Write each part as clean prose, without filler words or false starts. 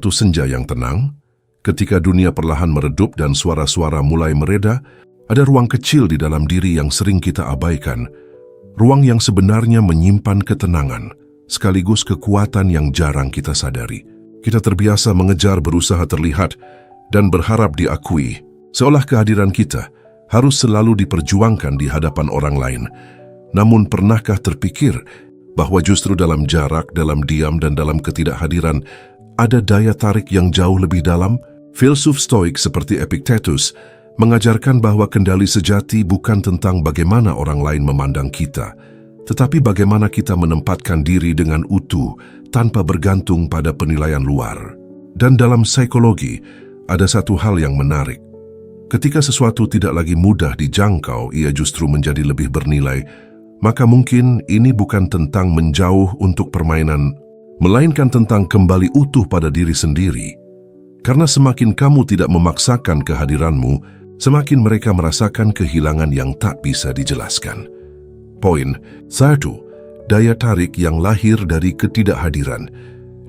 suatu senja yang tenang, ketika dunia perlahan meredup dan suara-suara mulai mereda, ada ruang kecil di dalam diri yang sering kita abaikan, ruang yang sebenarnya menyimpan ketenangan, sekaligus kekuatan yang jarang kita sadari. Kita terbiasa mengejar berusaha terlihat dan berharap diakui, seolah kehadiran kita harus selalu diperjuangkan di hadapan orang lain. Namun pernahkah terpikir bahwa justru dalam jarak, dalam diam, dan dalam ketidakhadiran ada daya tarik yang jauh lebih dalam? Filsuf Stoik seperti Epictetus mengajarkan bahwa kendali sejati bukan tentang bagaimana orang lain memandang kita, tetapi bagaimana kita menempatkan diri dengan utuh tanpa bergantung pada penilaian luar. Dan dalam psikologi, ada satu hal yang menarik. Ketika sesuatu tidak lagi mudah dijangkau, ia justru menjadi lebih bernilai. Maka mungkin ini bukan tentang menjauh untuk permainan, melainkan tentang kembali utuh pada diri sendiri. Karena semakin kamu tidak memaksakan kehadiranmu, semakin mereka merasakan kehilangan yang tak bisa dijelaskan. Poin 1. Daya tarik yang lahir dari ketidakhadiran.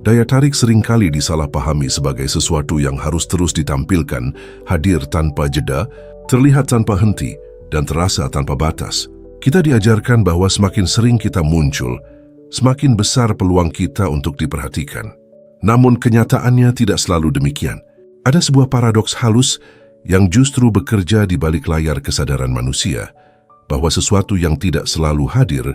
Daya tarik seringkali disalahpahami sebagai sesuatu yang harus terus ditampilkan, hadir tanpa jeda, terlihat tanpa henti, dan terasa tanpa batas. Kita diajarkan bahwa semakin sering kita muncul, semakin besar peluang kita untuk diperhatikan. Namun kenyataannya tidak selalu demikian. Ada sebuah paradoks halus yang justru bekerja di balik layar kesadaran manusia, bahwa sesuatu yang tidak selalu hadir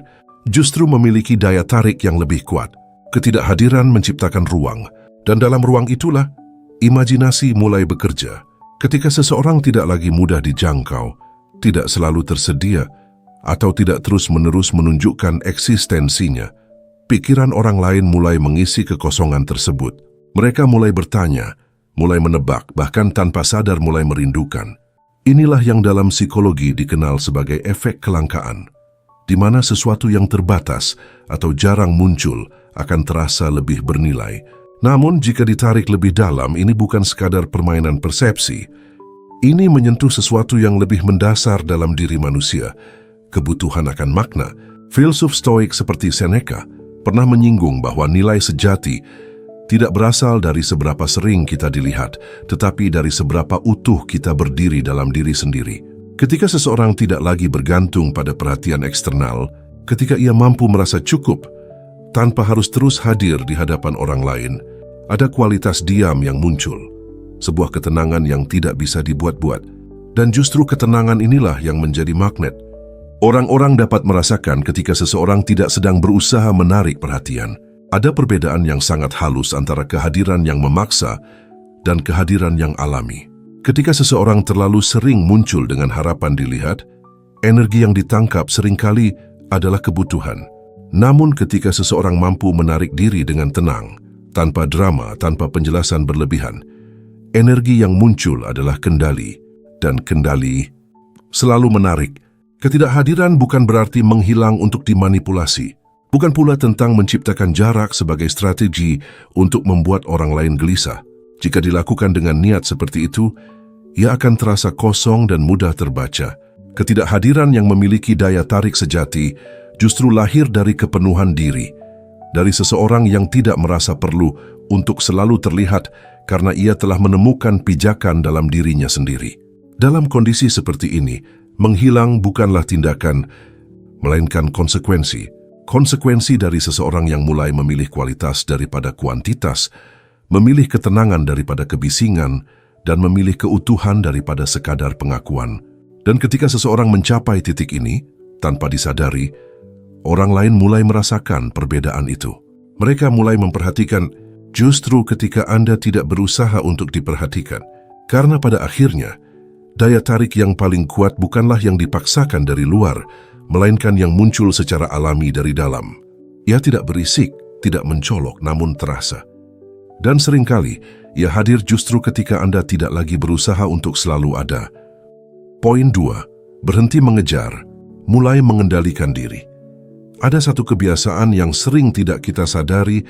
justru memiliki daya tarik yang lebih kuat. Ketidakhadiran menciptakan ruang, dan dalam ruang itulah imajinasi mulai bekerja. Ketika seseorang tidak lagi mudah dijangkau, tidak selalu tersedia, atau tidak terus-menerus menunjukkan eksistensinya, pikiran orang lain mulai mengisi kekosongan tersebut. Mereka mulai bertanya, mulai menebak, bahkan tanpa sadar mulai merindukan. Inilah yang dalam psikologi dikenal sebagai efek kelangkaan, di mana sesuatu yang terbatas atau jarang muncul akan terasa lebih bernilai. Namun jika ditarik lebih dalam, ini bukan sekadar permainan persepsi. Ini menyentuh sesuatu yang lebih mendasar dalam diri manusia, kebutuhan akan makna. Filsuf Stoik seperti Seneca pernah menyinggung bahwa nilai sejati tidak berasal dari seberapa sering kita dilihat, tetapi dari seberapa utuh kita berdiri dalam diri sendiri. Ketika seseorang tidak lagi bergantung pada perhatian eksternal, ketika ia mampu merasa cukup tanpa harus terus hadir di hadapan orang lain, ada kualitas diam yang muncul, sebuah ketenangan yang tidak bisa dibuat-buat. Dan justru ketenangan inilah yang menjadi magnet. Orang-orang dapat merasakan ketika seseorang tidak sedang berusaha menarik perhatian. Ada perbedaan yang sangat halus antara kehadiran yang memaksa dan kehadiran yang alami. Ketika seseorang terlalu sering muncul dengan harapan dilihat, energi yang ditangkap seringkali adalah kebutuhan. Namun ketika seseorang mampu menarik diri dengan tenang, tanpa drama, tanpa penjelasan berlebihan, energi yang muncul adalah kendali, dan kendali selalu menarik. Ketidakhadiran bukan berarti menghilang untuk dimanipulasi, bukan pula tentang menciptakan jarak sebagai strategi untuk membuat orang lain gelisah. Jika dilakukan dengan niat seperti itu, ia akan terasa kosong dan mudah terbaca. Ketidakhadiran yang memiliki daya tarik sejati justru lahir dari kepenuhan diri, dari seseorang yang tidak merasa perlu untuk selalu terlihat karena ia telah menemukan pijakan dalam dirinya sendiri. Dalam kondisi seperti ini, menghilang bukanlah tindakan, melainkan konsekuensi. Konsekuensi dari seseorang yang mulai memilih kualitas daripada kuantitas, memilih ketenangan daripada kebisingan, dan memilih keutuhan daripada sekadar pengakuan. Dan ketika seseorang mencapai titik ini, tanpa disadari, orang lain mulai merasakan perbedaan itu. Mereka mulai memperhatikan justru ketika Anda tidak berusaha untuk diperhatikan. Karena pada akhirnya, daya tarik yang paling kuat bukanlah yang dipaksakan dari luar, melainkan yang muncul secara alami dari dalam. Ia tidak berisik, tidak mencolok, namun terasa. Dan seringkali, ia hadir justru ketika Anda tidak lagi berusaha untuk selalu ada. Poin 2. Berhenti mengejar, mulai mengendalikan diri. Ada satu kebiasaan yang sering tidak kita sadari,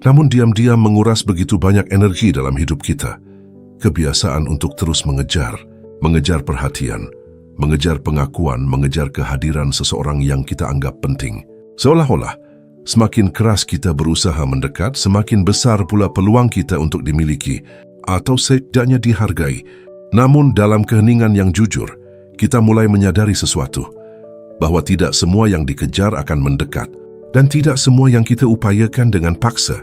namun diam-diam menguras begitu banyak energi dalam hidup kita. Kebiasaan untuk terus mengejar perhatian, mengejar pengakuan, mengejar kehadiran seseorang yang kita anggap penting. Seolah-olah Semakin keras kita berusaha mendekat, semakin besar pula peluang kita untuk dimiliki atau setidaknya dihargai. Namun dalam keheningan yang jujur, kita mulai menyadari sesuatu, bahwa tidak semua yang dikejar akan mendekat, dan tidak semua yang kita upayakan dengan paksa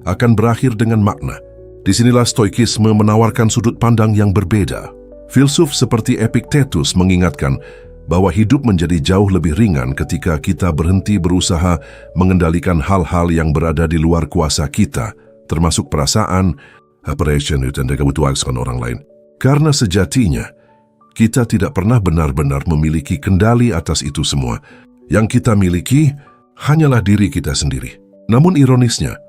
akan berakhir dengan makna. Disinilah Stoikisme menawarkan sudut pandang yang berbeda. Filsuf seperti Epictetus mengingatkan bahwa hidup menjadi jauh lebih ringan ketika kita berhenti berusaha mengendalikan hal-hal yang berada di luar kuasa kita, termasuk perasaan, aspiration, dan kebutuhan orang lain. Karena sejatinya, kita tidak pernah benar-benar memiliki kendali atas itu semua. Yang kita miliki hanyalah diri kita sendiri. Namun ironisnya,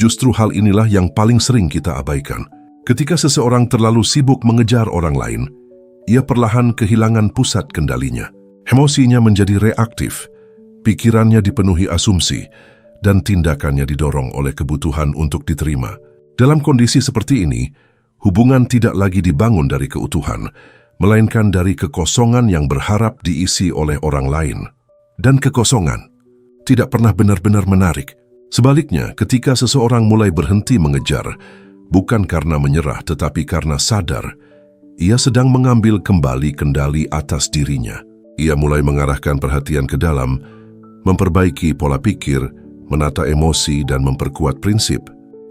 justru hal inilah yang paling sering kita abaikan. Ketika seseorang terlalu sibuk mengejar orang lain, ia perlahan kehilangan pusat kendalinya. Emosinya menjadi reaktif, pikirannya dipenuhi asumsi, dan tindakannya didorong oleh kebutuhan untuk diterima. Dalam kondisi seperti ini, hubungan tidak lagi dibangun dari keutuhan, melainkan dari kekosongan yang berharap diisi oleh orang lain. Dan kekosongan tidak pernah benar-benar menarik. Sebaliknya, ketika seseorang mulai berhenti mengejar, bukan karena menyerah tetapi karena sadar, ia sedang mengambil kembali kendali atas dirinya. Ia mulai mengarahkan perhatian ke dalam, memperbaiki pola pikir, menata emosi, dan memperkuat prinsip.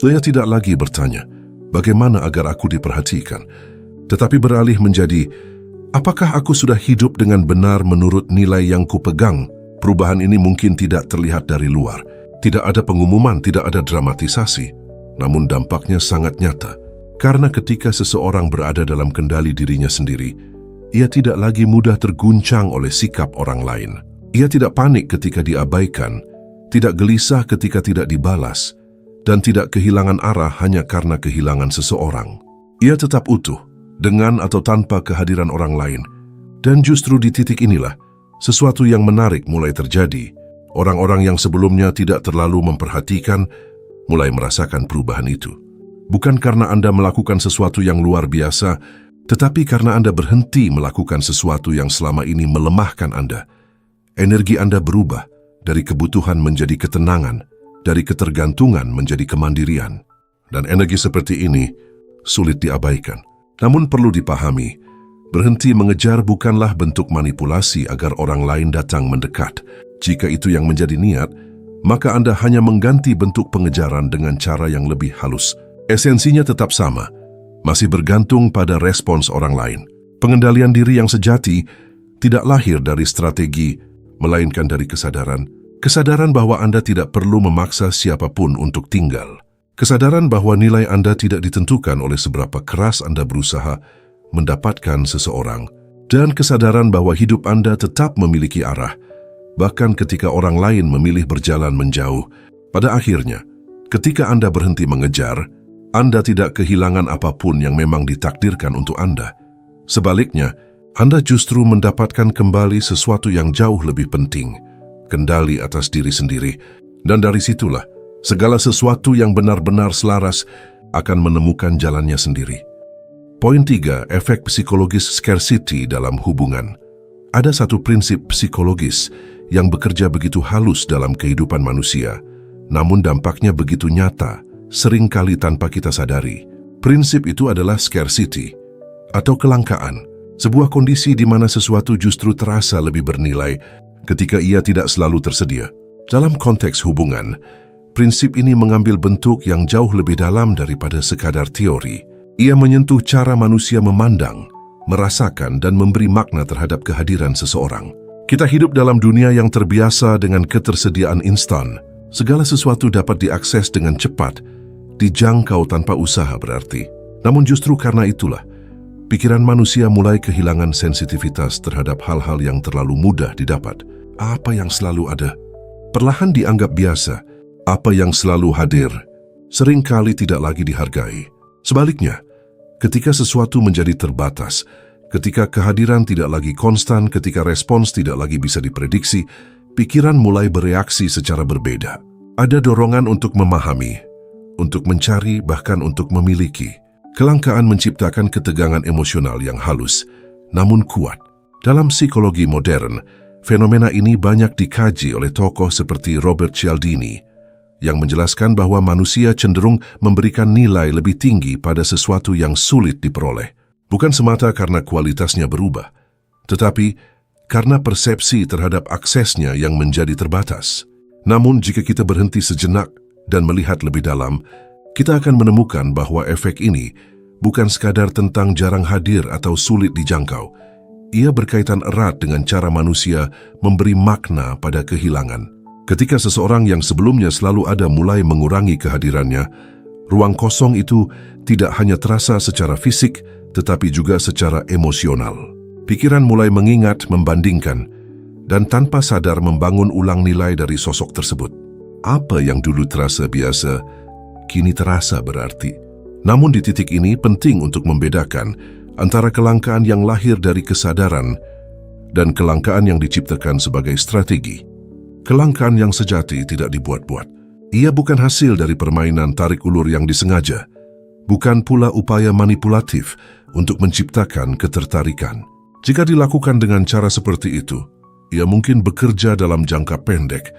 Ia tidak lagi bertanya, bagaimana agar aku diperhatikan? Tetapi beralih menjadi, apakah aku sudah hidup dengan benar menurut nilai yang kupegang? Perubahan ini mungkin tidak terlihat dari luar. Tidak ada pengumuman, tidak ada dramatisasi. Namun dampaknya sangat nyata. Karena ketika seseorang berada dalam kendali dirinya sendiri, ia tidak lagi mudah terguncang oleh sikap orang lain. Ia tidak panik ketika diabaikan, tidak gelisah ketika tidak dibalas, dan tidak kehilangan arah hanya karena kehilangan seseorang. Ia tetap utuh, dengan atau tanpa kehadiran orang lain. Dan justru di titik inilah, sesuatu yang menarik mulai terjadi. Orang-orang yang sebelumnya tidak terlalu memperhatikan, mulai merasakan perubahan itu. Bukan karena Anda melakukan sesuatu yang luar biasa, tetapi karena Anda berhenti melakukan sesuatu yang selama ini melemahkan Anda. Energi Anda berubah dari kebutuhan menjadi ketenangan, dari ketergantungan menjadi kemandirian. Dan energi seperti ini sulit diabaikan. Namun perlu dipahami, berhenti mengejar bukanlah bentuk manipulasi agar orang lain datang mendekat. Jika itu yang menjadi niat, maka Anda hanya mengganti bentuk pengejaran dengan cara yang lebih halus. Esensinya tetap sama, masih bergantung pada respons orang lain. Pengendalian diri yang sejati tidak lahir dari strategi, melainkan dari kesadaran. Kesadaran bahwa Anda tidak perlu memaksa siapapun untuk tinggal. Kesadaran bahwa nilai Anda tidak ditentukan oleh seberapa keras Anda berusaha mendapatkan seseorang. Dan kesadaran bahwa hidup Anda tetap memiliki arah, bahkan ketika orang lain memilih berjalan menjauh. Pada akhirnya, ketika Anda berhenti mengejar, Anda tidak kehilangan apapun yang memang ditakdirkan untuk Anda. Sebaliknya, Anda justru mendapatkan kembali sesuatu yang jauh lebih penting, kendali atas diri sendiri. Dan dari situlah, segala sesuatu yang benar-benar selaras akan menemukan jalannya sendiri. Poin 3, efek psikologis scarcity dalam hubungan. Ada satu prinsip psikologis yang bekerja begitu halus dalam kehidupan manusia, namun dampaknya begitu nyata, seringkali tanpa kita sadari. Prinsip itu adalah scarcity, atau kelangkaan, sebuah kondisi di mana sesuatu justru terasa lebih bernilai ketika ia tidak selalu tersedia. Dalam konteks hubungan, prinsip ini mengambil bentuk yang jauh lebih dalam daripada sekadar teori. Ia menyentuh cara manusia memandang, merasakan, dan memberi makna terhadap kehadiran seseorang. Kita hidup dalam dunia yang terbiasa dengan ketersediaan instan. Segala sesuatu dapat diakses dengan cepat, dijangkau tanpa usaha berarti. Namun justru karena itulah, pikiran manusia mulai kehilangan sensitivitas terhadap hal-hal yang terlalu mudah didapat. Apa yang selalu ada, perlahan dianggap biasa. Apa yang selalu hadir, seringkali tidak lagi dihargai. Sebaliknya, ketika sesuatu menjadi terbatas, ketika kehadiran tidak lagi konstan, ketika respons tidak lagi bisa diprediksi, pikiran mulai bereaksi secara berbeda. Ada dorongan untuk memahami, untuk mencari, bahkan untuk memiliki. Kelangkaan menciptakan ketegangan emosional yang halus, namun kuat. Dalam psikologi modern, Fenomena ini banyak dikaji oleh tokoh seperti Robert Cialdini, yang menjelaskan bahwa manusia cenderung memberikan nilai lebih tinggi pada sesuatu yang sulit diperoleh, bukan semata karena kualitasnya berubah, tetapi karena persepsi terhadap aksesnya yang menjadi terbatas. Namun jika kita berhenti sejenak dan melihat lebih dalam, kita akan menemukan bahwa efek ini bukan sekadar tentang jarang hadir atau sulit dijangkau. Ia berkaitan erat dengan cara manusia memberi makna pada kehilangan. Ketika seseorang yang sebelumnya selalu ada mulai mengurangi kehadirannya, ruang kosong itu tidak hanya terasa secara fisik, tetapi juga secara emosional. Pikiran mulai mengingat, membandingkan, dan tanpa sadar membangun ulang nilai dari sosok tersebut. Apa yang dulu terasa biasa, kini terasa berarti. Namun di titik ini penting untuk membedakan antara kelangkaan yang lahir dari kesadaran dan kelangkaan yang diciptakan sebagai strategi. Kelangkaan yang sejati tidak dibuat-buat. Ia bukan hasil dari permainan tarik ulur yang disengaja, bukan pula upaya manipulatif untuk menciptakan ketertarikan. Jika dilakukan dengan cara seperti itu, ia mungkin bekerja dalam jangka pendek,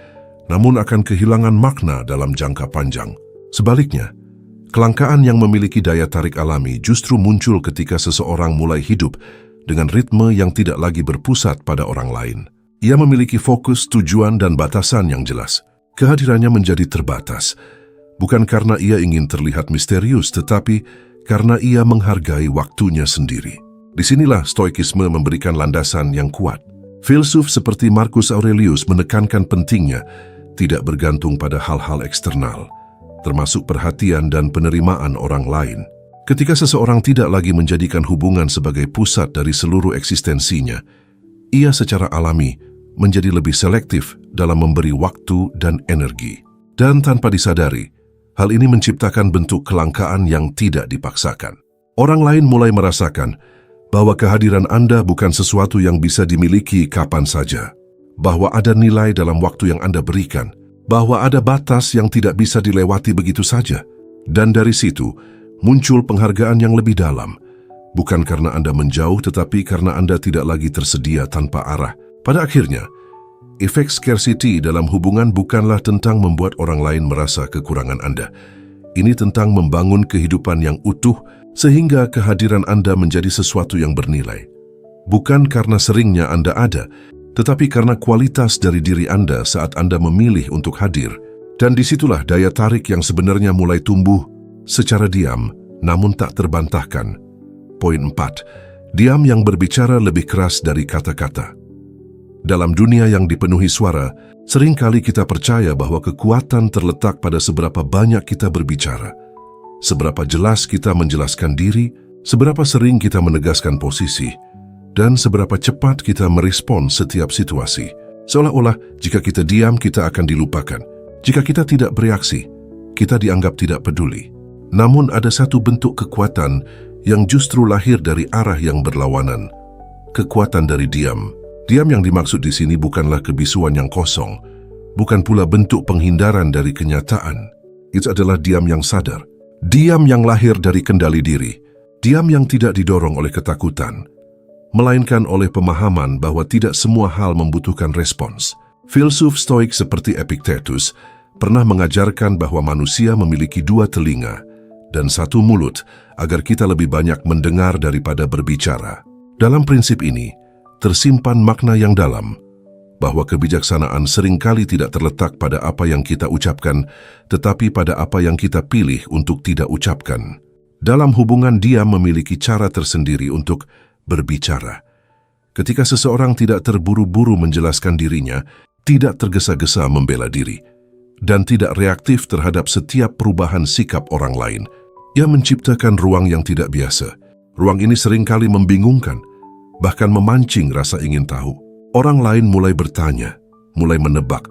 namun akan kehilangan makna dalam jangka panjang. Sebaliknya, kelangkaan yang memiliki daya tarik alami justru muncul ketika seseorang mulai hidup dengan ritme yang tidak lagi berpusat pada orang lain. Ia memiliki fokus, tujuan, dan batasan yang jelas. Kehadirannya menjadi terbatas, bukan karena ia ingin terlihat misterius, tetapi karena ia menghargai waktunya sendiri. Disinilah Stoikisme memberikan landasan yang kuat. Filsuf seperti Marcus Aurelius menekankan pentingnya tidak bergantung pada hal-hal eksternal, termasuk perhatian dan penerimaan orang lain. Ketika seseorang tidak lagi menjadikan hubungan sebagai pusat dari seluruh eksistensinya, ia secara alami menjadi lebih selektif dalam memberi waktu dan energi. Dan tanpa disadari, hal ini menciptakan bentuk kelangkaan yang tidak dipaksakan. Orang lain mulai merasakan bahwa kehadiran Anda bukan sesuatu yang bisa dimiliki kapan saja, bahwa ada nilai dalam waktu yang Anda berikan, bahwa ada batas yang tidak bisa dilewati begitu saja. Dan dari situ, muncul penghargaan yang lebih dalam. Bukan karena Anda menjauh, tetapi karena Anda tidak lagi tersedia tanpa arah. Pada akhirnya, efek scarcity dalam hubungan bukanlah tentang membuat orang lain merasa kekurangan Anda. Ini tentang membangun kehidupan yang utuh, sehingga kehadiran Anda menjadi sesuatu yang bernilai. Bukan karena seringnya Anda ada, tetapi karena kualitas dari diri Anda saat Anda memilih untuk hadir. Dan disitulah daya tarik yang sebenarnya mulai tumbuh secara diam, namun tak terbantahkan. Poin 4. Diam yang berbicara lebih keras dari kata-kata. Dalam dunia yang dipenuhi suara, seringkali kita percaya bahwa kekuatan terletak pada seberapa banyak kita berbicara, seberapa jelas kita menjelaskan diri, seberapa sering kita menegaskan posisi, dan seberapa cepat kita merespon setiap situasi. Seolah-olah jika kita diam, kita akan dilupakan. Jika kita tidak bereaksi, kita dianggap tidak peduli. Namun ada satu bentuk kekuatan yang justru lahir dari arah yang berlawanan. Kekuatan dari diam. Diam yang dimaksud di sini bukanlah kebisuan yang kosong, bukan pula bentuk penghindaran dari kenyataan. Itu adalah diam yang sadar. Diam yang lahir dari kendali diri. Diam yang tidak didorong oleh ketakutan, melainkan oleh pemahaman bahwa tidak semua hal membutuhkan respons. Filsuf Stoik seperti Epictetus pernah mengajarkan bahwa manusia memiliki 2 telinga dan 1 mulut agar kita lebih banyak mendengar daripada berbicara. Dalam prinsip ini, tersimpan makna yang dalam, bahwa kebijaksanaan seringkali tidak terletak pada apa yang kita ucapkan, tetapi pada apa yang kita pilih untuk tidak ucapkan. Dalam hubungan, dia memiliki cara tersendiri untuk berbicara. Ketika seseorang tidak terburu-buru menjelaskan dirinya, tidak tergesa-gesa membela diri, dan tidak reaktif terhadap setiap perubahan sikap orang lain, ia menciptakan ruang yang tidak biasa. Ruang ini seringkali membingungkan, bahkan memancing rasa ingin tahu. Orang lain mulai bertanya, mulai menebak,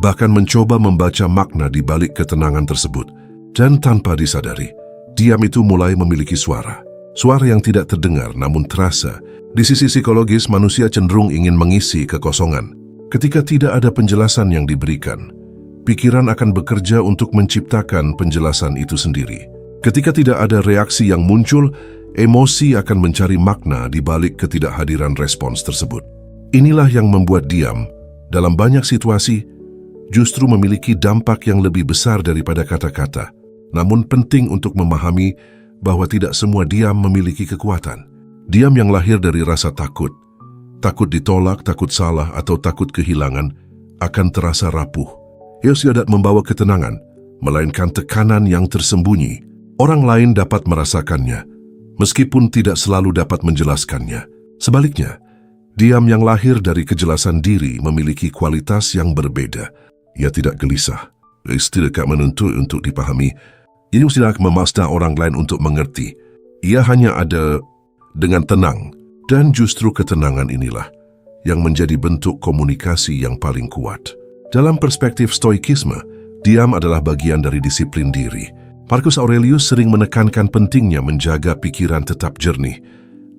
bahkan mencoba membaca makna di balik ketenangan tersebut. Dan tanpa disadari, diam itu mulai memiliki suara. Suara yang tidak terdengar namun terasa. Di sisi psikologis, manusia cenderung ingin mengisi kekosongan. Ketika tidak ada penjelasan yang diberikan, pikiran akan bekerja untuk menciptakan penjelasan itu sendiri. Ketika tidak ada reaksi yang muncul, emosi akan mencari makna di balik ketidakhadiran respons tersebut. Inilah yang membuat diam, dalam banyak situasi, justru memiliki dampak yang lebih besar daripada kata-kata. Namun penting untuk memahami bahwa tidak semua diam memiliki kekuatan. Diam yang lahir dari rasa takut, takut ditolak, takut salah, atau takut kehilangan, akan terasa rapuh. Ia tidak membawa ketenangan, melainkan tekanan yang tersembunyi. Orang lain dapat merasakannya, meskipun tidak selalu dapat menjelaskannya. Sebaliknya, diam yang lahir dari kejelasan diri memiliki kualitas yang berbeda. Ia tidak gelisah, tidak menuntut untuk dipahami. Ia tidak memaksa orang lain untuk mengerti. Ia hanya ada dengan tenang, dan justru ketenangan inilah yang menjadi bentuk komunikasi yang paling kuat. Dalam perspektif Stoikisme, diam adalah bagian dari disiplin diri. Marcus Aurelius sering menekankan pentingnya menjaga pikiran tetap jernih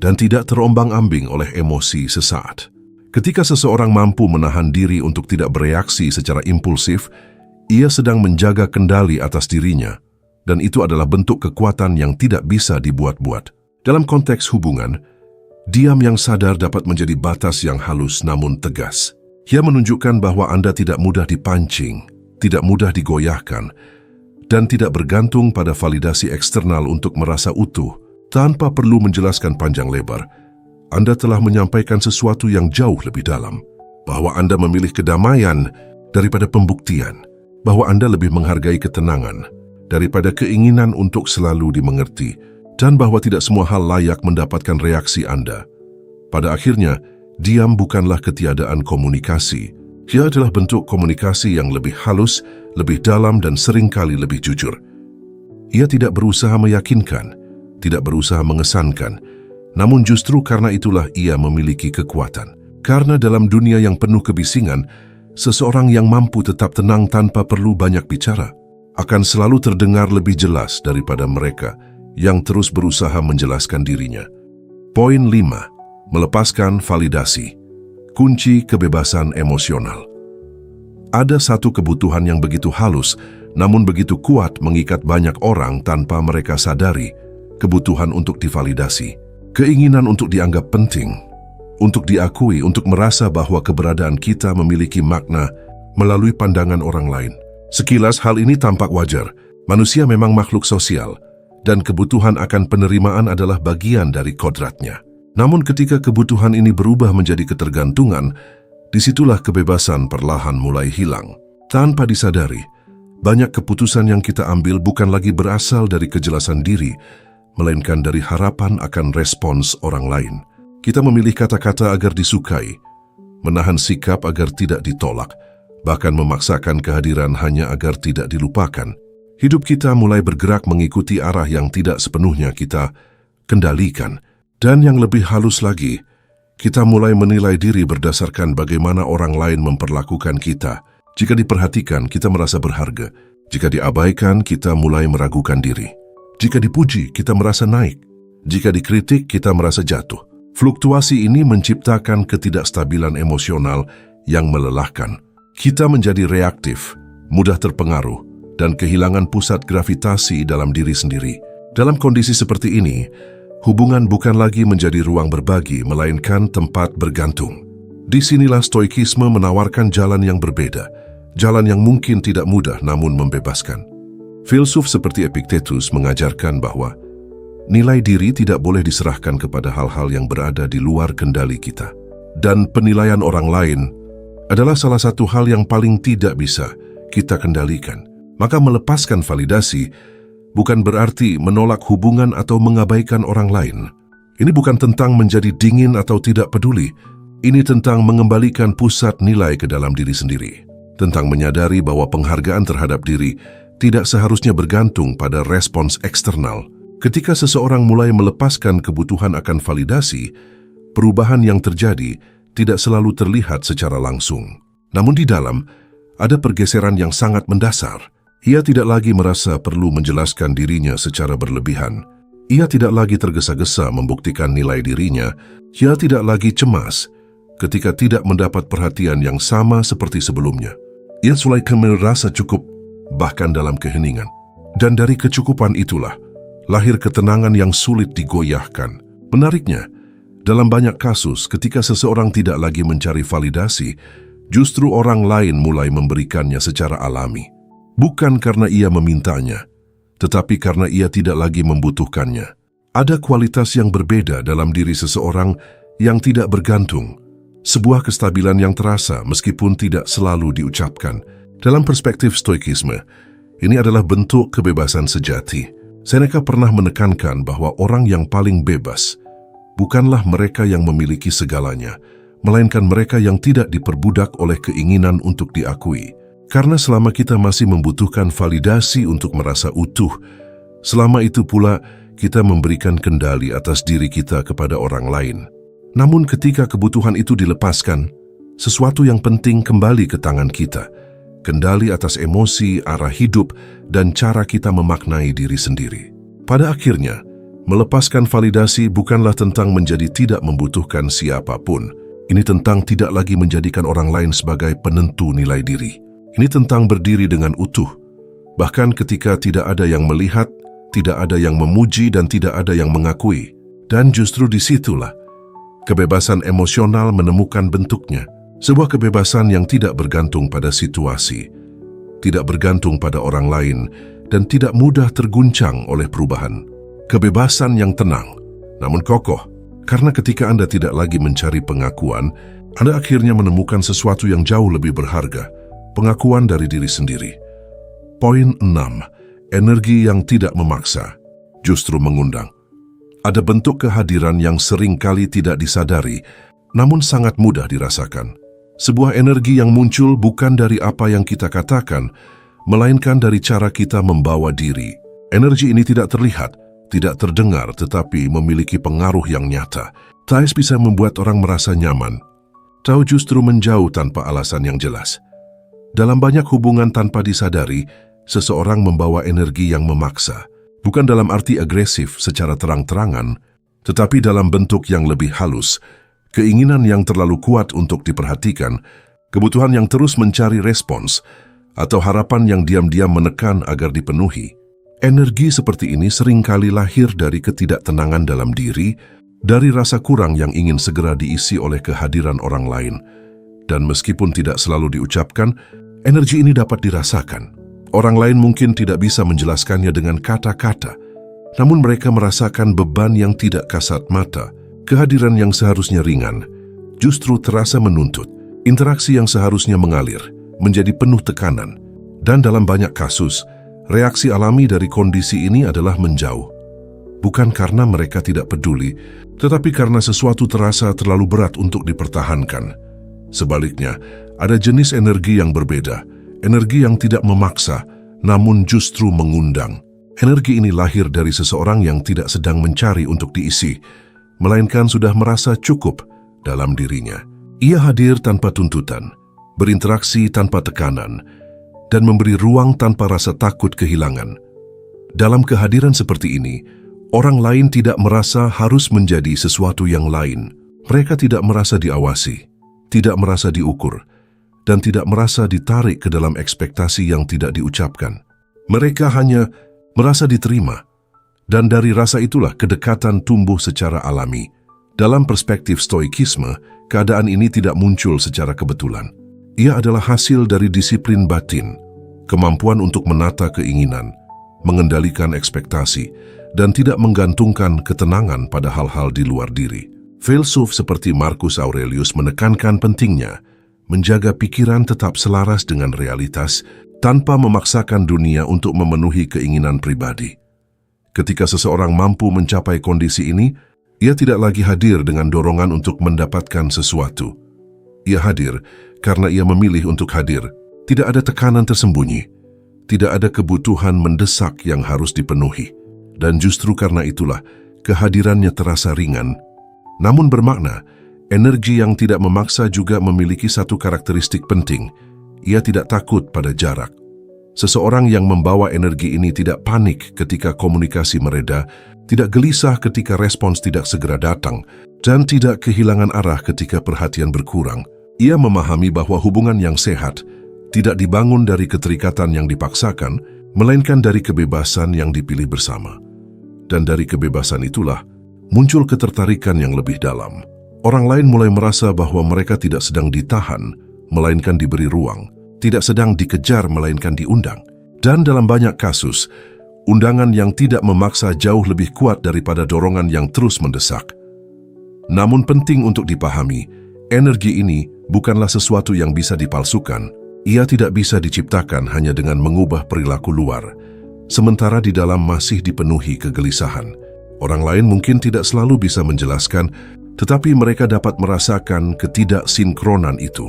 dan tidak terombang-ambing oleh emosi sesaat. Ketika seseorang mampu menahan diri untuk tidak bereaksi secara impulsif, ia sedang menjaga kendali atas dirinya, dan itu adalah bentuk kekuatan yang tidak bisa dibuat-buat. Dalam konteks hubungan, diam yang sadar dapat menjadi batas yang halus namun tegas. Ia menunjukkan bahwa Anda tidak mudah dipancing, tidak mudah digoyahkan, dan tidak bergantung pada validasi eksternal untuk merasa utuh. Tanpa perlu menjelaskan panjang lebar, Anda telah menyampaikan sesuatu yang jauh lebih dalam, bahwa Anda memilih kedamaian daripada pembuktian, bahwa Anda lebih menghargai ketenangan daripada keinginan untuk selalu dimengerti, dan bahwa tidak semua hal layak mendapatkan reaksi Anda. Pada akhirnya, diam bukanlah ketiadaan komunikasi. Ia adalah bentuk komunikasi yang lebih halus, lebih dalam, dan seringkali lebih jujur. Ia tidak berusaha meyakinkan, tidak berusaha mengesankan, namun justru karena itulah ia memiliki kekuatan. Karena dalam dunia yang penuh kebisingan, seseorang yang mampu tetap tenang tanpa perlu banyak bicara akan selalu terdengar lebih jelas daripada mereka yang terus berusaha menjelaskan dirinya. Poin 5. Melepaskan validasi. Kunci kebebasan emosional. Ada satu kebutuhan yang begitu halus, namun begitu kuat mengikat banyak orang tanpa mereka sadari, kebutuhan untuk divalidasi. Keinginan untuk dianggap penting, untuk diakui, untuk merasa bahwa keberadaan kita memiliki makna melalui pandangan orang lain. Sekilas hal ini tampak wajar. Manusia memang makhluk sosial, dan kebutuhan akan penerimaan adalah bagian dari kodratnya. Namun ketika kebutuhan ini berubah menjadi ketergantungan, disitulah kebebasan perlahan mulai hilang. Tanpa disadari, banyak keputusan yang kita ambil bukan lagi berasal dari kejelasan diri, melainkan dari harapan akan respons orang lain. Kita memilih kata-kata agar disukai, menahan sikap agar tidak ditolak, bahkan memaksakan kehadiran hanya agar tidak dilupakan. Hidup kita mulai bergerak mengikuti arah yang tidak sepenuhnya kita kendalikan. Dan yang lebih halus lagi, kita mulai menilai diri berdasarkan bagaimana orang lain memperlakukan kita. Jika diperhatikan, kita merasa berharga. Jika diabaikan, kita mulai meragukan diri. Jika dipuji, kita merasa naik. Jika dikritik, kita merasa jatuh. Fluktuasi ini menciptakan ketidakstabilan emosional yang melelahkan. Kita menjadi reaktif, mudah terpengaruh, dan kehilangan pusat gravitasi dalam diri sendiri. Dalam kondisi seperti ini, hubungan bukan lagi menjadi ruang berbagi, melainkan tempat bergantung. Disinilah Stoikisme menawarkan jalan yang berbeda, jalan yang mungkin tidak mudah namun membebaskan. Filsuf seperti Epictetus mengajarkan bahwa nilai diri tidak boleh diserahkan kepada hal-hal yang berada di luar kendali kita. Dan penilaian orang lain adalah salah satu hal yang paling tidak bisa kita kendalikan. Maka melepaskan validasi bukan berarti menolak hubungan atau mengabaikan orang lain. Ini bukan tentang menjadi dingin atau tidak peduli. Ini tentang mengembalikan pusat nilai ke dalam diri sendiri. Tentang menyadari bahwa penghargaan terhadap diri tidak seharusnya bergantung pada respons eksternal. Ketika seseorang mulai melepaskan kebutuhan akan validasi, perubahan yang terjadi tidak selalu terlihat secara langsung. Namun di dalam, ada pergeseran yang sangat mendasar. Ia tidak lagi merasa perlu menjelaskan dirinya secara berlebihan. Ia tidak lagi tergesa-gesa membuktikan nilai dirinya. Ia tidak lagi cemas ketika tidak mendapat perhatian yang sama seperti sebelumnya. Ia mulai merasa cukup, bahkan dalam keheningan. Dan dari kecukupan itulah, lahir ketenangan yang sulit digoyahkan. Menariknya, Dalam banyak kasus, ketika seseorang tidak lagi mencari validasi, justru orang lain mulai memberikannya secara alami. Bukan karena ia memintanya, tetapi karena ia tidak lagi membutuhkannya. Ada kualitas yang berbeda dalam diri seseorang yang tidak bergantung. Sebuah kestabilan yang terasa meskipun tidak selalu diucapkan. Dalam perspektif stoikisme, ini adalah bentuk kebebasan sejati. Seneca pernah menekankan bahwa orang yang paling bebas bukanlah mereka yang memiliki segalanya, melainkan mereka yang tidak diperbudak oleh keinginan untuk diakui. Karena selama kita masih membutuhkan validasi untuk merasa utuh, selama itu pula kita memberikan kendali atas diri kita kepada orang lain. Namun ketika kebutuhan itu dilepaskan, sesuatu yang penting kembali ke tangan kita. Kendali atas emosi, arah hidup, dan cara kita memaknai diri sendiri. Pada akhirnya, melepaskan validasi bukanlah tentang menjadi tidak membutuhkan siapapun. Ini tentang tidak lagi menjadikan orang lain sebagai penentu nilai diri. Ini tentang berdiri dengan utuh. Bahkan ketika tidak ada yang melihat, tidak ada yang memuji, dan tidak ada yang mengakui. Dan justru disitulah kebebasan emosional menemukan bentuknya. Sebuah kebebasan yang tidak bergantung pada situasi, tidak bergantung pada orang lain, dan tidak mudah terguncang oleh perubahan. Kebebasan yang tenang, namun kokoh, karena ketika Anda tidak lagi mencari pengakuan, Anda akhirnya menemukan sesuatu yang jauh lebih berharga, pengakuan dari diri sendiri. Poin 6. Energi yang tidak memaksa, justru mengundang. Ada bentuk kehadiran yang sering kali tidak disadari, namun sangat mudah dirasakan. Sebuah energi yang muncul bukan dari apa yang kita katakan, melainkan dari cara kita membawa diri. Energi ini tidak terlihat, tidak terdengar, tetapi memiliki pengaruh yang nyata. Thais bisa membuat orang merasa nyaman, tahu justru menjauh tanpa alasan yang jelas. Dalam banyak hubungan tanpa disadari, seseorang membawa energi yang memaksa. Bukan dalam arti agresif secara terang-terangan, tetapi dalam bentuk yang lebih halus. Keinginan yang terlalu kuat untuk diperhatikan, kebutuhan yang terus mencari respons, atau harapan yang diam-diam menekan agar dipenuhi. Energi seperti ini seringkali lahir dari ketidaktenangan dalam diri, dari rasa kurang yang ingin segera diisi oleh kehadiran orang lain. Dan meskipun tidak selalu diucapkan, energi ini dapat dirasakan. Orang lain mungkin tidak bisa menjelaskannya dengan kata-kata, namun mereka merasakan beban yang tidak kasat mata. Kehadiran yang seharusnya ringan justru terasa menuntut. Interaksi yang seharusnya mengalir menjadi penuh tekanan. Dan dalam banyak kasus, reaksi alami dari kondisi ini adalah menjauh. Bukan karena mereka tidak peduli, tetapi karena sesuatu terasa terlalu berat untuk dipertahankan. Sebaliknya, ada jenis energi yang berbeda, energi yang tidak memaksa, namun justru mengundang. Energi ini lahir dari seseorang yang tidak sedang mencari untuk diisi, melainkan sudah merasa cukup dalam dirinya. Ia hadir tanpa tuntutan, berinteraksi tanpa tekanan, dan memberi ruang tanpa rasa takut kehilangan. Dalam kehadiran seperti ini, orang lain tidak merasa harus menjadi sesuatu yang lain. Mereka tidak merasa diawasi, tidak merasa diukur, dan tidak merasa ditarik ke dalam ekspektasi yang tidak diucapkan. Mereka hanya merasa diterima. Dan dari rasa itulah kedekatan tumbuh secara alami. Dalam perspektif stoikisme, keadaan ini tidak muncul secara kebetulan. Ia adalah hasil dari disiplin batin, kemampuan untuk menata keinginan, mengendalikan ekspektasi, dan tidak menggantungkan ketenangan pada hal-hal di luar diri. Filsuf seperti Marcus Aurelius menekankan pentingnya menjaga pikiran tetap selaras dengan realitas tanpa memaksakan dunia untuk memenuhi keinginan pribadi. Ketika seseorang mampu mencapai kondisi ini, ia tidak lagi hadir dengan dorongan untuk mendapatkan sesuatu. Ia hadir karena ia memilih untuk hadir. Tidak ada tekanan tersembunyi. Tidak ada kebutuhan mendesak yang harus dipenuhi. Dan justru karena itulah, kehadirannya terasa ringan. Namun bermakna, energi yang tidak memaksa juga memiliki satu karakteristik penting. Ia tidak takut pada jarak. Seseorang yang membawa energi ini tidak panik ketika komunikasi mereda, tidak gelisah ketika respons tidak segera datang, dan tidak kehilangan arah ketika perhatian berkurang. Ia memahami bahwa hubungan yang sehat tidak dibangun dari keterikatan yang dipaksakan, melainkan dari kebebasan yang dipilih bersama. Dan dari kebebasan itulah, muncul ketertarikan yang lebih dalam. Orang lain mulai merasa bahwa mereka tidak sedang ditahan, melainkan diberi ruang, tidak sedang dikejar, melainkan diundang. Dan dalam banyak kasus, undangan yang tidak memaksa jauh lebih kuat daripada dorongan yang terus mendesak. Namun penting untuk dipahami, energi ini bukanlah sesuatu yang bisa dipalsukan. Ia tidak bisa diciptakan hanya dengan mengubah perilaku luar, sementara di dalam masih dipenuhi kegelisahan. Orang lain mungkin tidak selalu bisa menjelaskan, tetapi mereka dapat merasakan ketidaksinkronan itu.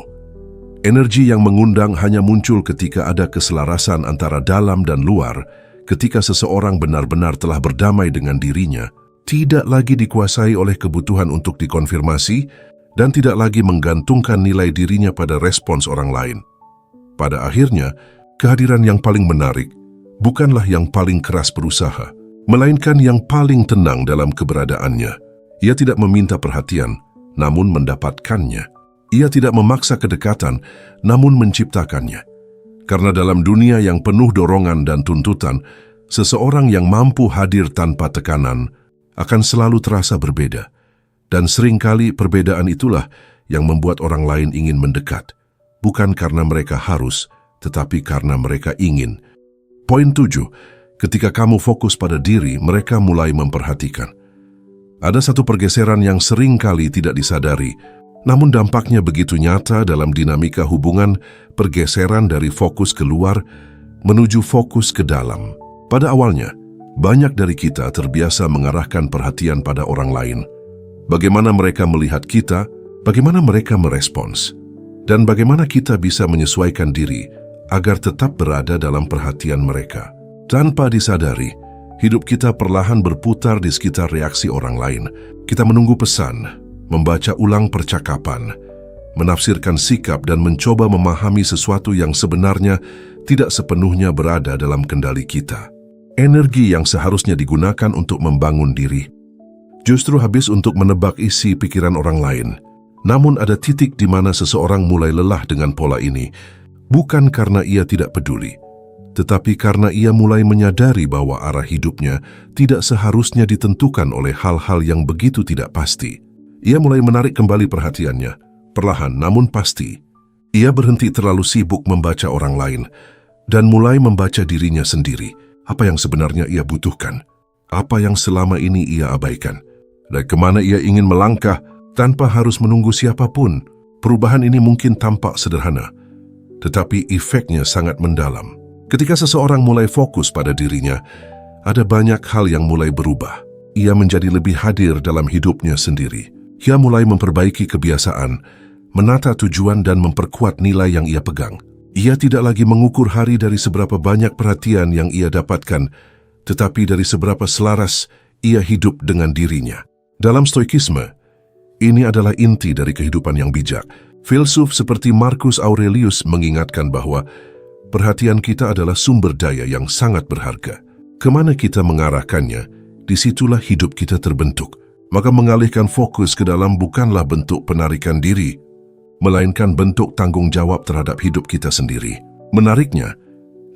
Energi yang mengundang hanya muncul ketika ada keselarasan antara dalam dan luar, ketika seseorang benar-benar telah berdamai dengan dirinya, tidak lagi dikuasai oleh kebutuhan untuk dikonfirmasi, dan tidak lagi menggantungkan nilai dirinya pada respons orang lain. Pada akhirnya, kehadiran yang paling menarik bukanlah yang paling keras berusaha, melainkan yang paling tenang dalam keberadaannya. Ia tidak meminta perhatian, namun mendapatkannya. Ia tidak memaksa kedekatan, namun menciptakannya. Karena dalam dunia yang penuh dorongan dan tuntutan, seseorang yang mampu hadir tanpa tekanan akan selalu terasa berbeda. Dan seringkali perbedaan itulah yang membuat orang lain ingin mendekat. Bukan karena mereka harus, tetapi karena mereka ingin. Poin 7. Ketika kamu fokus pada diri, mereka mulai memperhatikan. Ada satu pergeseran yang sering kali tidak disadari, namun dampaknya begitu nyata dalam dinamika hubungan, pergeseran dari fokus keluar menuju fokus ke dalam. Pada awalnya, banyak dari kita terbiasa mengarahkan perhatian pada orang lain. Bagaimana mereka melihat kita, bagaimana mereka merespons, dan bagaimana kita bisa menyesuaikan diri agar tetap berada dalam perhatian mereka. Tanpa disadari, hidup kita perlahan berputar di sekitar reaksi orang lain. Kita menunggu pesan, membaca ulang percakapan, menafsirkan sikap dan mencoba memahami sesuatu yang sebenarnya tidak sepenuhnya berada dalam kendali kita. Energi yang seharusnya digunakan untuk membangun diri justru habis untuk menebak isi pikiran orang lain. Namun ada titik di mana seseorang mulai lelah dengan pola ini, bukan karena ia tidak peduli, tetapi karena ia mulai menyadari bahwa arah hidupnya tidak seharusnya ditentukan oleh hal-hal yang begitu tidak pasti. Ia mulai menarik kembali perhatiannya, perlahan namun pasti. Ia berhenti terlalu sibuk membaca orang lain, dan mulai membaca dirinya sendiri. Apa yang sebenarnya ia butuhkan, apa yang selama ini ia abaikan, dan kemana ia ingin melangkah tanpa harus menunggu siapapun. Perubahan ini mungkin tampak sederhana, tetapi efeknya sangat mendalam. Ketika seseorang mulai fokus pada dirinya, ada banyak hal yang mulai berubah. Ia menjadi lebih hadir dalam hidupnya sendiri. Ia mulai memperbaiki kebiasaan, menata tujuan dan memperkuat nilai yang ia pegang. Ia tidak lagi mengukur hari dari seberapa banyak perhatian yang ia dapatkan, tetapi dari seberapa selaras ia hidup dengan dirinya. Dalam stoikisme, ini adalah inti dari kehidupan yang bijak. Filsuf seperti Marcus Aurelius mengingatkan bahwa perhatian kita adalah sumber daya yang sangat berharga. Kemana kita mengarahkannya, disitulah hidup kita terbentuk. Maka mengalihkan fokus ke dalam bukanlah bentuk penarikan diri, melainkan bentuk tanggung jawab terhadap hidup kita sendiri. Menariknya,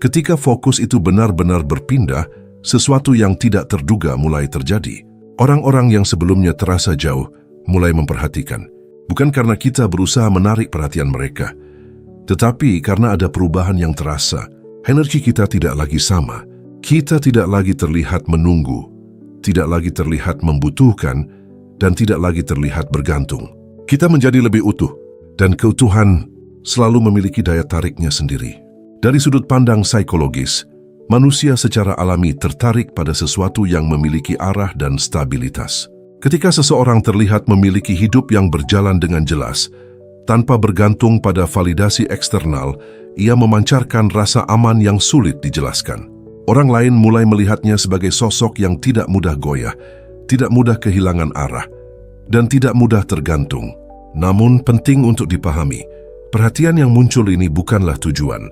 ketika fokus itu benar-benar berpindah, sesuatu yang tidak terduga mulai terjadi. Orang-orang yang sebelumnya terasa jauh mulai memperhatikan, bukan karena kita berusaha menarik perhatian mereka, tetapi karena ada perubahan yang terasa. Energi kita tidak lagi sama. Kita tidak lagi terlihat menunggu, tidak lagi terlihat membutuhkan, dan tidak lagi terlihat bergantung. Kita menjadi lebih utuh, dan keutuhan selalu memiliki daya tariknya sendiri. Dari sudut pandang psikologis, manusia secara alami tertarik pada sesuatu yang memiliki arah dan stabilitas. Ketika seseorang terlihat memiliki hidup yang berjalan dengan jelas, tanpa bergantung pada validasi eksternal, ia memancarkan rasa aman yang sulit dijelaskan. Orang lain mulai melihatnya sebagai sosok yang tidak mudah goyah, tidak mudah kehilangan arah, dan tidak mudah tergantung. Namun penting untuk dipahami, perhatian yang muncul ini bukanlah tujuan.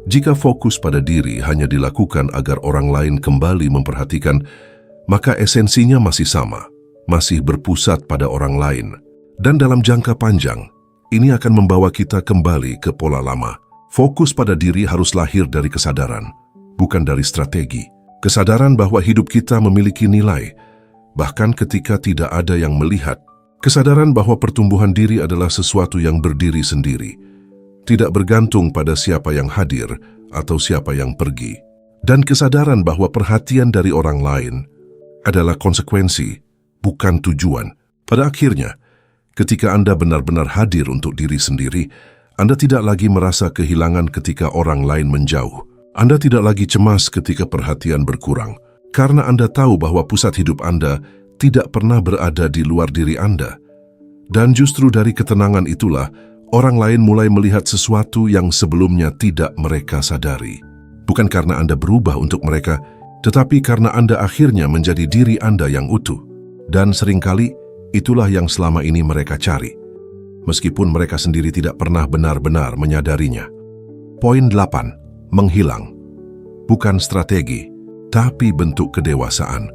Jika fokus pada diri hanya dilakukan agar orang lain kembali memperhatikan, maka esensinya masih sama, masih berpusat pada orang lain. Dan dalam jangka panjang, ini akan membawa kita kembali ke pola lama. Fokus pada diri harus lahir dari kesadaran, bukan dari strategi. Kesadaran bahwa hidup kita memiliki nilai, bahkan ketika tidak ada yang melihat. Kesadaran bahwa pertumbuhan diri adalah sesuatu yang berdiri sendiri, tidak bergantung pada siapa yang hadir atau siapa yang pergi. Dan kesadaran bahwa perhatian dari orang lain adalah konsekuensi, bukan tujuan. Pada akhirnya, ketika Anda benar-benar hadir untuk diri sendiri, Anda tidak lagi merasa kehilangan ketika orang lain menjauh. Anda tidak lagi cemas ketika perhatian berkurang, karena Anda tahu bahwa pusat hidup Anda tidak pernah berada di luar diri Anda. Dan justru dari ketenangan itulah, orang lain mulai melihat sesuatu yang sebelumnya tidak mereka sadari. Bukan karena Anda berubah untuk mereka, tetapi karena Anda akhirnya menjadi diri Anda yang utuh. Dan seringkali, itulah yang selama ini mereka cari, meskipun mereka sendiri tidak pernah benar-benar menyadarinya. Poin 8. Menghilang. Bukan strategi, tapi bentuk kedewasaan.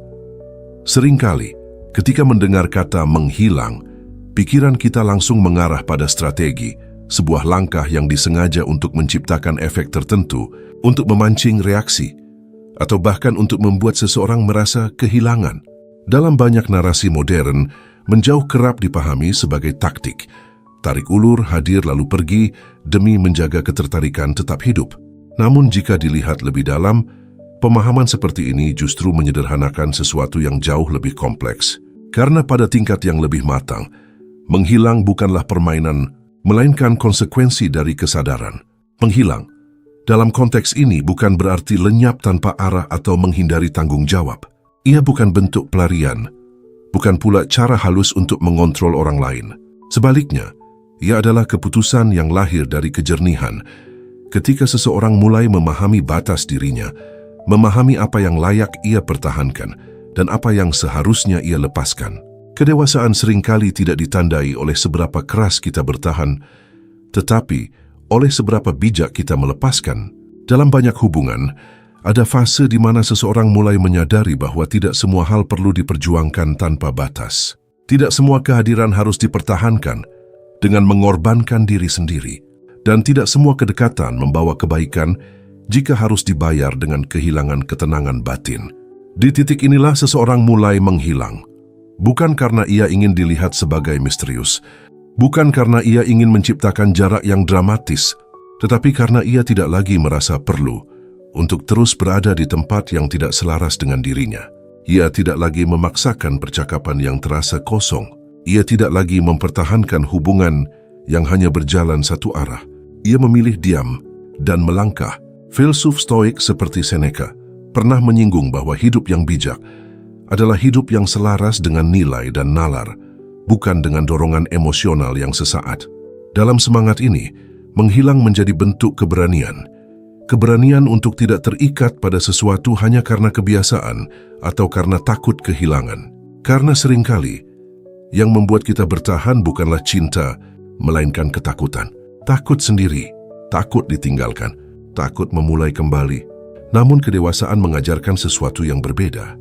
Seringkali, ketika mendengar kata menghilang, pikiran kita langsung mengarah pada strategi, sebuah langkah yang disengaja untuk menciptakan efek tertentu, untuk memancing reaksi, atau bahkan untuk membuat seseorang merasa kehilangan. Dalam banyak narasi modern, menjauh kerap dipahami sebagai taktik. Tarik ulur, hadir lalu pergi, demi menjaga ketertarikan tetap hidup. Namun jika dilihat lebih dalam, pemahaman seperti ini justru menyederhanakan sesuatu yang jauh lebih kompleks. Karena pada tingkat yang lebih matang, menghilang bukanlah permainan, melainkan konsekuensi dari kesadaran. Menghilang, dalam konteks ini bukan berarti lenyap tanpa arah atau menghindari tanggung jawab. Ia bukan bentuk pelarian, bukan pula cara halus untuk mengontrol orang lain. Sebaliknya, ia adalah keputusan yang lahir dari kejernihan. Ketika seseorang mulai memahami batas dirinya, memahami apa yang layak ia pertahankan, dan apa yang seharusnya ia lepaskan. Kedewasaan seringkali tidak ditandai oleh seberapa keras kita bertahan, tetapi oleh seberapa bijak kita melepaskan. Dalam banyak hubungan, ada fase di mana seseorang mulai menyadari bahwa tidak semua hal perlu diperjuangkan tanpa batas. Tidak semua kehadiran harus dipertahankan dengan mengorbankan diri sendiri. Dan tidak semua kedekatan membawa kebaikan jika harus dibayar dengan kehilangan ketenangan batin. Di titik inilah seseorang mulai menghilang. Bukan karena ia ingin dilihat sebagai misterius, bukan karena ia ingin menciptakan jarak yang dramatis, tetapi karena ia tidak lagi merasa perlu untuk terus berada di tempat yang tidak selaras dengan dirinya. Ia tidak lagi memaksakan percakapan yang terasa kosong. Ia tidak lagi mempertahankan hubungan yang hanya berjalan satu arah. Ia memilih diam dan melangkah. Filsuf Stoik seperti Seneca pernah menyinggung bahwa hidup yang bijak adalah hidup yang selaras dengan nilai dan nalar, bukan dengan dorongan emosional yang sesaat. Dalam semangat ini, menghilang menjadi bentuk keberanian. Keberanian untuk tidak terikat pada sesuatu hanya karena kebiasaan atau karena takut kehilangan. Karena seringkali, yang membuat kita bertahan bukanlah cinta, melainkan ketakutan. Takut sendiri, takut ditinggalkan, takut memulai kembali. Namun kedewasaan mengajarkan sesuatu yang berbeda.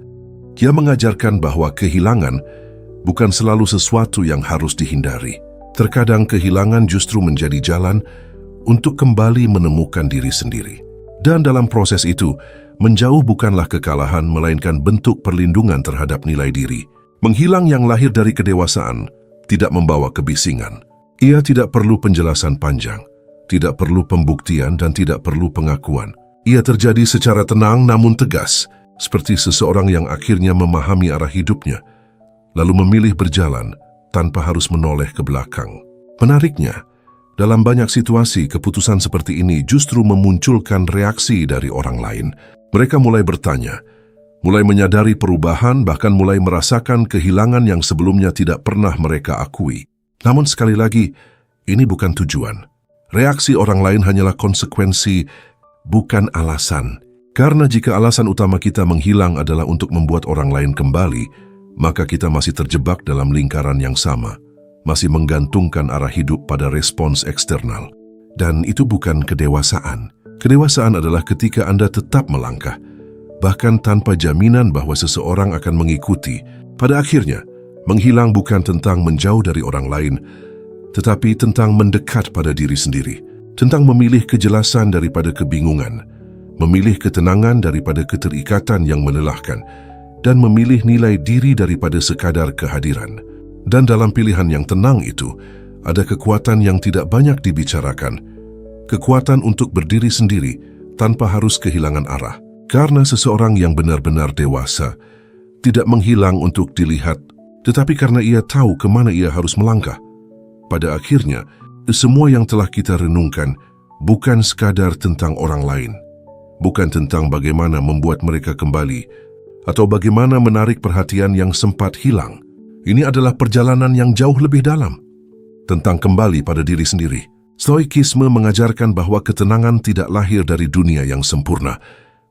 Ia mengajarkan bahwa kehilangan bukan selalu sesuatu yang harus dihindari. Terkadang kehilangan justru menjadi jalan untuk kembali menemukan diri sendiri. Dan dalam proses itu, menjauh bukanlah kekalahan, melainkan bentuk perlindungan terhadap nilai diri. Menghilang yang lahir dari kedewasaan tidak membawa kebisingan. Ia tidak perlu penjelasan panjang, tidak perlu pembuktian, dan tidak perlu pengakuan. Ia terjadi secara tenang namun tegas, seperti seseorang yang akhirnya memahami arah hidupnya, lalu memilih berjalan tanpa harus menoleh ke belakang. Menariknya, dalam banyak situasi, keputusan seperti ini justru memunculkan reaksi dari orang lain. Mereka mulai bertanya, mulai menyadari perubahan, bahkan mulai merasakan kehilangan yang sebelumnya tidak pernah mereka akui. Namun sekali lagi, ini bukan tujuan. Reaksi orang lain hanyalah konsekuensi, bukan alasan. Karena jika alasan utama kita menghilang adalah untuk membuat orang lain kembali, maka kita masih terjebak dalam lingkaran yang sama, masih menggantungkan arah hidup pada respons eksternal. Dan itu bukan kedewasaan. Kedewasaan adalah ketika Anda tetap melangkah, bahkan tanpa jaminan bahwa seseorang akan mengikuti. Pada akhirnya, menghilang bukan tentang menjauh dari orang lain, tetapi tentang mendekat pada diri sendiri, tentang memilih kejelasan daripada kebingungan, memilih ketenangan daripada keterikatan yang melelahkan, dan memilih nilai diri daripada sekadar kehadiran. Dan dalam pilihan yang tenang itu, ada kekuatan yang tidak banyak dibicarakan, kekuatan untuk berdiri sendiri tanpa harus kehilangan arah. Karena seseorang yang benar-benar dewasa tidak menghilang untuk dilihat, tetapi karena ia tahu kemana ia harus melangkah. Pada akhirnya, semua yang telah kita renungkan bukan sekadar tentang orang lain, bukan tentang bagaimana membuat mereka kembali, atau bagaimana menarik perhatian yang sempat hilang. Ini adalah perjalanan yang jauh lebih dalam, tentang kembali pada diri sendiri. Stoikisme mengajarkan bahwa ketenangan tidak lahir dari dunia yang sempurna,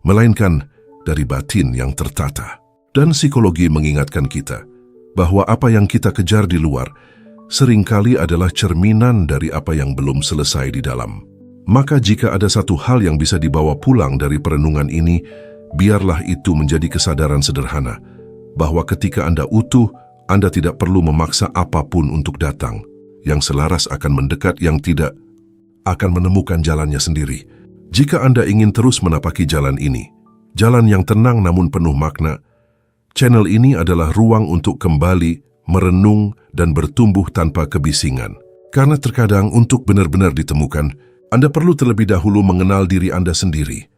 melainkan dari batin yang tertata. Dan psikologi mengingatkan kita bahwa apa yang kita kejar di luar seringkali adalah cerminan dari apa yang belum selesai di dalam. Maka jika ada satu hal yang bisa dibawa pulang dari perenungan ini, biarlah itu menjadi kesadaran sederhana, bahwa ketika Anda utuh, Anda tidak perlu memaksa apapun untuk datang. Yang selaras akan mendekat, yang tidak akan menemukan jalannya sendiri. Jika Anda ingin terus menapaki jalan ini, jalan yang tenang namun penuh makna, channel ini adalah ruang untuk kembali merenung dan bertumbuh tanpa kebisingan. Karena terkadang untuk benar-benar ditemukan, Anda perlu terlebih dahulu mengenal diri Anda sendiri.